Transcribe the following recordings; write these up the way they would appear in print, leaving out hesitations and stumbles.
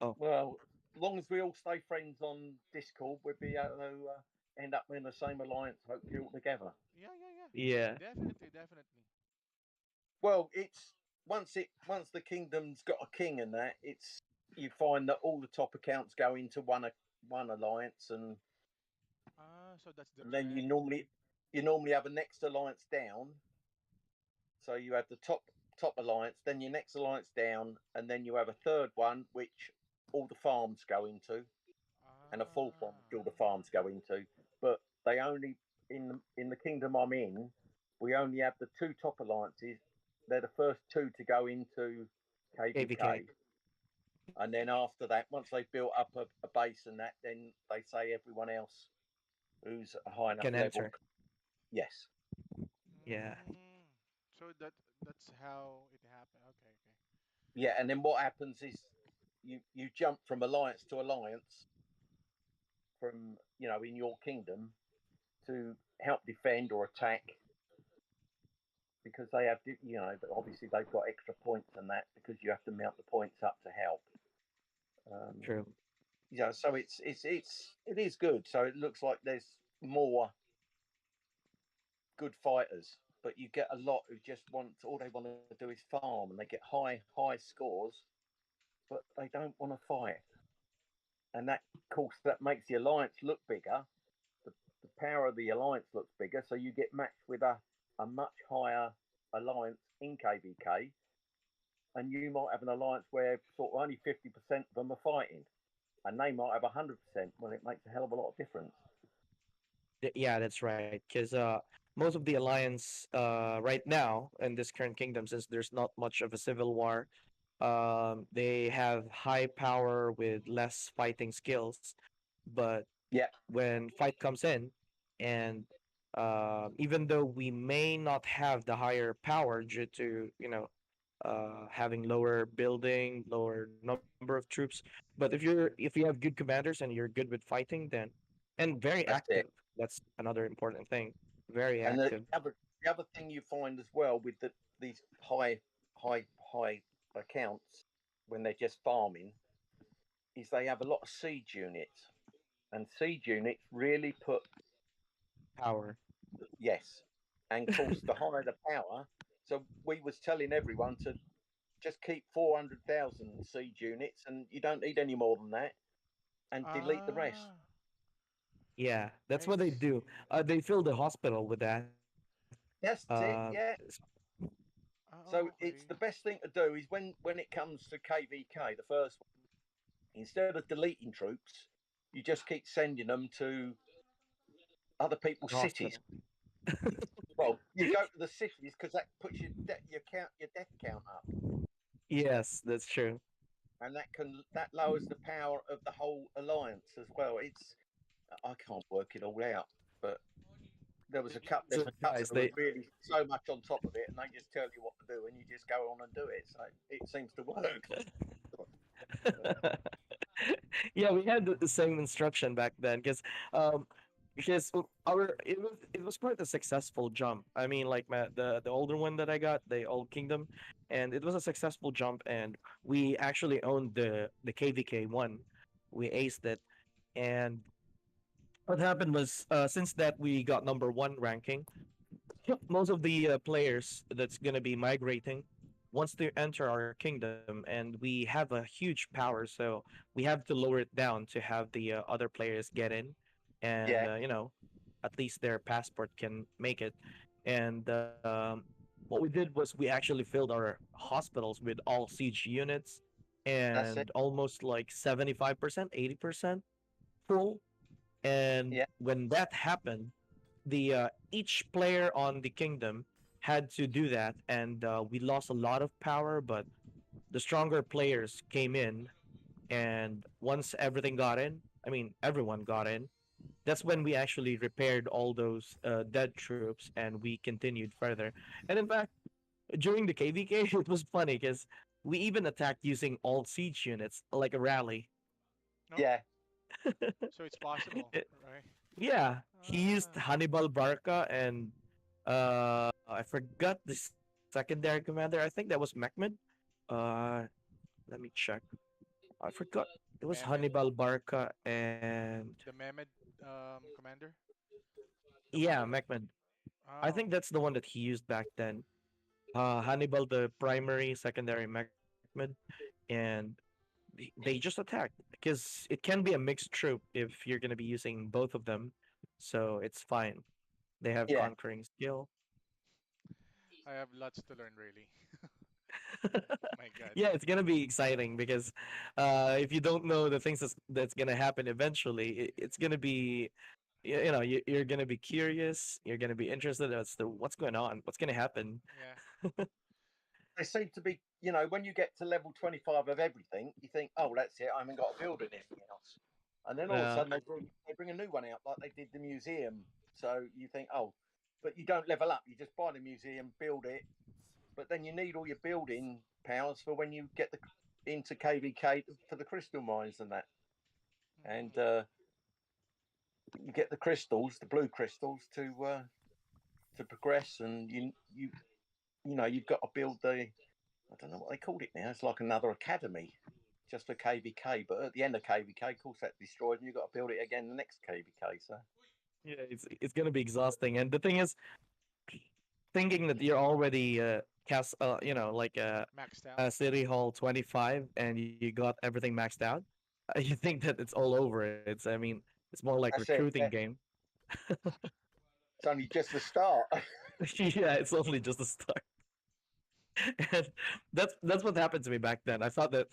Oh, Well, as long as we all stay friends on Discord, we'll be able to end up in the same alliance, hopefully all together. Yeah, yeah, yeah. yeah. Definitely, definitely. Well, it's once the kingdom's got a king and that, it's you find that all the top accounts go into one alliance, So that's the and then trend. you normally have a next alliance down. So you have the top alliance, then your next alliance down, and then you have a third one which all the farms go into, and a fourth one Ah, which all the farms go into. But they only in the kingdom I'm in, we only have the two top alliances. They're the first two to go into KVK. KVK, and then after that, once they've built up a base and that, then they say everyone else who's a high enough Can level, enter. yes, Yeah. mm, so that's how it happened. Okay, okay. yeah. And then what happens is you jump from alliance to alliance from in your kingdom to help defend or attack because they have obviously they've got extra points and that because you have to mount the points up to help. Um, True. so it is good. So it looks like there's more good fighters, but you get a lot who just want all they want to do is farm, and they get high scores, but they don't want to fight, and that of course that makes the alliance look bigger. The power of the alliance looks bigger, so you get matched with a much higher alliance in KVK, and you might have an alliance where sort of only 50% of them are fighting, and they might have 100%. Well, it makes a hell of a lot of difference. Yeah, that's right. Because most of the alliance right now in this current kingdom, since there's not much of a civil war, they have high power with less fighting skills. But Yeah, when fight comes in, and even though we may not have the higher power due to having lower building, lower number of troops, but if you have good commanders and you're good with fighting, then and very that's active. it. That's another important thing. Very And active. the other thing you find as well with these high accounts when they're just farming is they have a lot of siege units, and siege units really put Power. yes, and of course the higher the power. So we was telling everyone to just keep 400,000 siege units, and you don't need any more than that, and delete the rest. Ah, Yeah, that's I what they do. see. They fill the hospital with that. That's it. Yeah. So it's Okay. the best thing to do is when it comes to KVK, the first one, instead of deleting troops, you just keep sending them to other The people's cities. hospital. Well, you go to the cities because that puts your death count up, Yes, that's true. and that lowers the power of the whole alliance as well. It's I can't work it all out, but So there's a couple guys, who are they really so much on top of it, and they just tell you what to do, and you just go on and do it. So it seems to work. yeah, we had the same instruction back then um because our it was quite a successful jump. I mean, like the older one that I got, the old kingdom, and it was a successful jump, and we actually owned the KVK one. We aced it, and what happened was since that we got number one ranking, most of the players that's gonna be migrating wants to enter our kingdom, and we have a huge power, so we have to lower it down to have the other players get in, and Yeah, at least their passport can make it. And what we did was we actually filled our hospitals with all siege units, that's it. and almost like 75%, 80% full. And Yeah, when that happened, the each player on the kingdom had to do that, and we lost a lot of power. But the stronger players came in, and once everything got in, I mean everyone got in. That's when we actually repaired all those dead troops, and we continued further. And in fact, during the KVK, it was funny because we even attacked using all siege units like a rally. No, yeah. so it's possible, right? Yeah, he used Ah, Hannibal Barca and I forgot the secondary commander. I think that was Mehmed. Uh, let me check. I forgot. It was Mehmet, Hannibal Barca and the Mehmet commander. yeah, Mehmed. I Oh, think that's the one that he used back then. Hannibal, the primary, secondary Mehmed, and they just attacked because it can be a mixed troop if you're gonna be using both of them, so it's fine. They have Yeah, conquering skill. I have lots to learn, really. My God. Yeah, it's gonna be exciting because if you don't know the things that's gonna happen eventually, it's gonna be you're gonna be curious, you're gonna be interested as to what's going on, what's gonna happen. Yeah. they seem to be. When you get to level 25 of everything, you think, oh, that's it. I haven't got to build anything else. And then all of a Yeah, sudden they bring a new one out, like they did the museum. So you think, oh, but you don't level up. You just buy the museum, build it, but then you need all your building powers for when you get into KVK for the crystal mines and that. And Mm. you get the crystals, the blue crystals, to progress, and you've got to build the. I don't know what they called it now. It's like another academy, just for KVK. But at the end of KVK, of course, that's destroyed, and you've got to build it again the next KVK. So yeah, it's gonna be exhausting. And the thing is, thinking that you're already cast, like Maxed out. City Hall 25, and you got everything maxed out, you think that it's all over. I mean, it's more like that's it. recruiting Yeah, game. it's only just the start. Yeah, it's only just a start. And that's what happened to me back then. I thought that,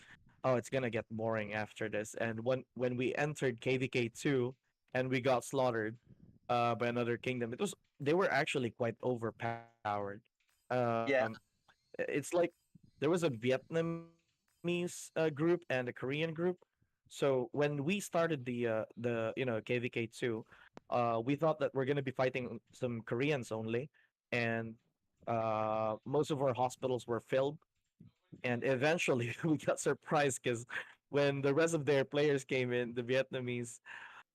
oh, it's gonna get boring after this. And when we entered KVK 2 and we got slaughtered by another kingdom, they were actually quite overpowered. Um, Yeah, it's like there was a Vietnamese group and a Korean group. So when we started the KVK 2, we thought that we're gonna be fighting some Koreans only, and most of our hospitals were filled. And eventually, we got surprised because when the rest of their players came in, the Vietnamese,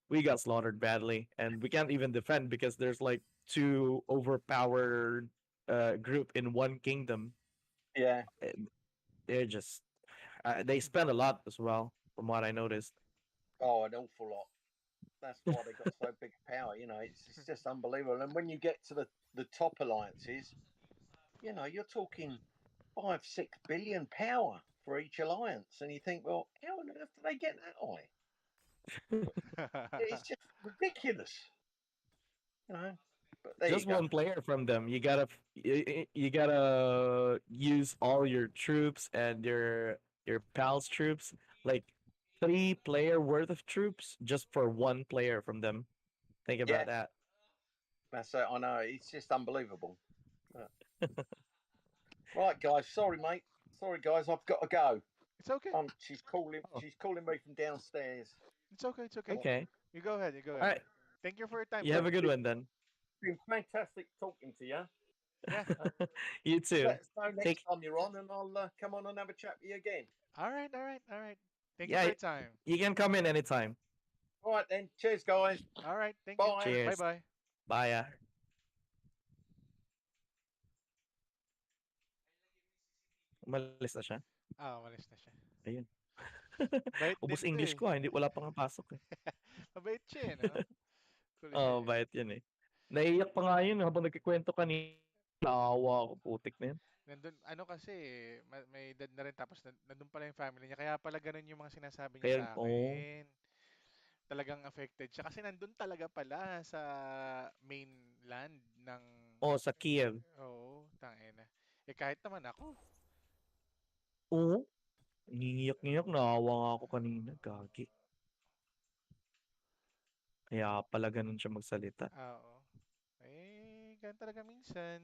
we got slaughtered badly, and we can't even defend because there's like two overpowered group in one kingdom. yeah. And they're just they spend a lot as well, from what I noticed. Oh, an awful lot. That's why they got so big power. It's just unbelievable. And when you get to the top alliances, you're talking 5-6 billion power for each alliance, and you think, well, how on earth do they get that high? It's just ridiculous, you know. But there you Just go. one player from them. You gotta use all your troops and your pals troops, like 3 player worth of troops just for one player from them. Think Yeah, about that. that's it. I know. It's just unbelievable. But, right, guys. Sorry, mate. Sorry, guys. I've got to go. It's okay. She's calling. Oh, She's calling me from downstairs. It's okay. It's okay. Well, okay. You go ahead. You go All ahead. right. Thank you for your time, You have bro. a good one then. been fantastic talking to you. Yeah. Uh, You let too. us know next Take time you're on, and I'll come on and have a chat with you again. All right. All right. All right. Thank you for Yeah, your time. you can come in anytime. All right then. Cheers, guys. All right. Thank you. Bye. Bye Cheers. bye. Bye. Umalis na siya. Ah, umalis na siya. Ayun. Bait Ubus din to English eh. ko hindi wala pang pasok eh. Mabait siya eh, no? Kulit Oo, eh. bait yun eh. Naiiyak pa nga yun habang nagkikwento kanina. Naawa ako, putik na yun. Nandun, ano kasi, may edad na rin tapos nandun pala yung family niya. Kaya pala ganun yung mga sinasabi niya Kaya, sa oo. akin. Talagang affected siya. Kasi nandun talaga pala sa mainland ng... Oh, sa Kiev. Oo, tangina. Eh kahit naman ako. Oo. Ngiyak-ngiyak, naawa nga ako kanina. Gagi. Kaya pala ganun siya magsalita. Oo. Eh, ganun talaga minsan.